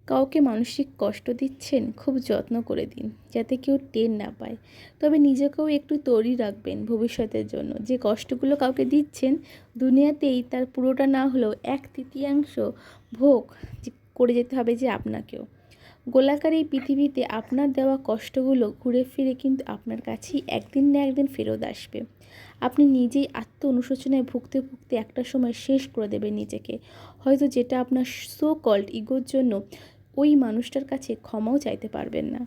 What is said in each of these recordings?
কাউকে মানসিক কষ্ট দিচ্ছেন, খুব যত্ন করে দিন যাতে কেউ টের না পায়। তবে নিজেকেও একটু তৈরি রাখবেন ভবিষ্যতের জন্য। যে কষ্টগুলো কাউকে দিচ্ছেন, দুনিয়াতেই তার পুরোটা না হলেও 1/3 ভোগ করে যেতে হবে যে আপনাকেও। গোলাকার এই পৃথিবীতে আপনার দেওয়া কষ্টগুলো ঘুরে ফিরে কিন্তু আপনার কাছেই একদিন না একদিন ফেরত আসবে। আপনি নিজেই আত্ম অনুশোচনায় ভুগতে ভুগতে একটা সময় শেষ করে দেবেন নিজেকে। হয়তো যেটা আপনার সো কল্ড ইগোর জন্য ওই মানুষটার কাছে ক্ষমাও চাইতে পারবেন না।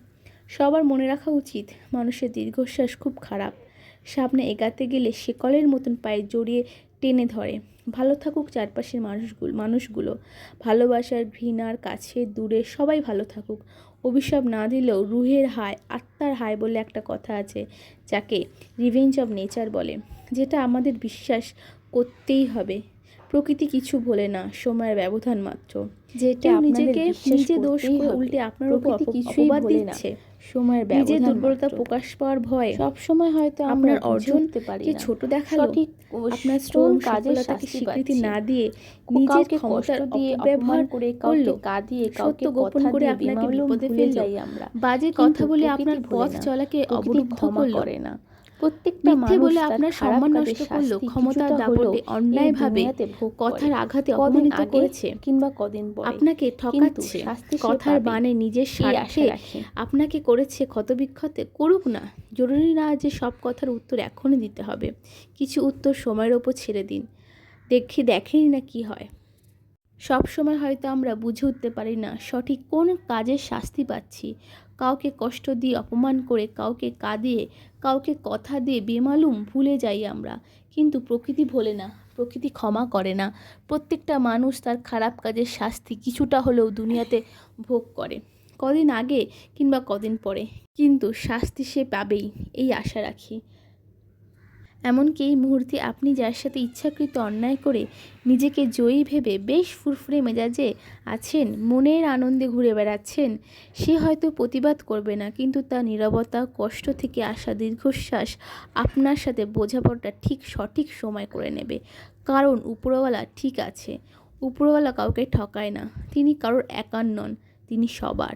সবার মনে রাখা উচিত, মানুষের দীর্ঘশ্বাস খুব খারাপ। সামনে এগাতে গেলে শিকলের মতন পায়ে জড়িয়ে টেনে ধরে। ভালো থাকুক চারপাশের মানুষগুলো। ভালোবাসার, ঘৃণার, কাছে দূরে সবাই ভালো থাকুক। অভিশাপ না দিলেও রুহের হায়, আত্মার হায় বলে একটা কথা আছে, যাকে রিভেঞ্জ অফ নেচার বলে, যেটা আমাদের বিশ্বাস করতেই হবে। প্রকৃতি কিছু ভোলে না, সময়ের ব্যবধান মাত্র। যেটা নিজেকে নিজে দোষ করে উল্টে আপনার উপর অপবাদ দিচ্ছে, সময়ের নিজের দুর্বলতা প্রকাশ পাওয়ার ভয়ে সব সময় হয়তো আপনার অর্জন যে ছোট দেখালো, আপনার শ্রম সফলতাকে স্বীকৃতি না দিয়ে নিজের ক্ষমতার অপব্যবহার করে কাউকে কাঁদিয়ে সত্য গোপন করে আপনাকে বিপদে ফেললে, বাজে কথা বলে আপনার পথ চলাকে অবরুদ্ধ করে না, প্রত্যেকটা মিথ্যে বলে আপনার সম্মান নষ্ট করলো, ক্ষমতার দাপটে অন্যায়ভাবে কথার আঘাতে অপমানিত করেছে কিংবা কদিন পরে আপনাকে ঠকাচ্ছে, কথার বানে নিজের স্বার্থে আপনাকে করেছে ক্ষতবিক্ষতে, করুক না। জরুরি না যে সব কথার উত্তর এখনই দিতে হবে। কিছু উত্তর সময়ের ওপর ছেড়ে দিন, দেখেনি না কি হয়। সব সময় হয়তো আমরা বুঝে উঠতে পারি না সঠিক কোন কাজের শাস্তি পাচ্ছি। কাউকে কষ্ট দিয়ে, অপমান করে, কাউকে কাঁদিয়ে, কাউকে কথা দিয়ে বেমালুম ভুলে যাই আমরা। কিন্তু প্রকৃতি ভোলে না, প্রকৃতি ক্ষমা করে না। প্রত্যেকটা মানুষ তার খারাপ কাজের শাস্তি কিছুটা হলেও দুনিয়াতে ভোগ করে, কদিন আগে কিংবা কদিন পরে, কিন্তু শাস্তি সে পাবেই, এই আশা রাখি। এমনকি এই মুহূর্তে আপনি যার সাথে ইচ্ছাকৃত অন্যায় করে নিজেকে জয়ী ভেবে বেশ ফুরফুরে মেজাজে আছেন, মনের আনন্দে ঘুরে বেড়াচ্ছেন, সে হয়তো প্রতিবাদ করবে না, কিন্তু তার নীরবতা, কষ্ট থেকে আসা দীর্ঘশ্বাস আপনার সাথে বোঝাপড়াটা ঠিক সঠিক সময় করে নেবে। কারণ উপরওয়ালা ঠিক আছে, উপরওয়ালা কাউকে ঠকায় না, তিনি কারোর একার নন, তিনি সবার।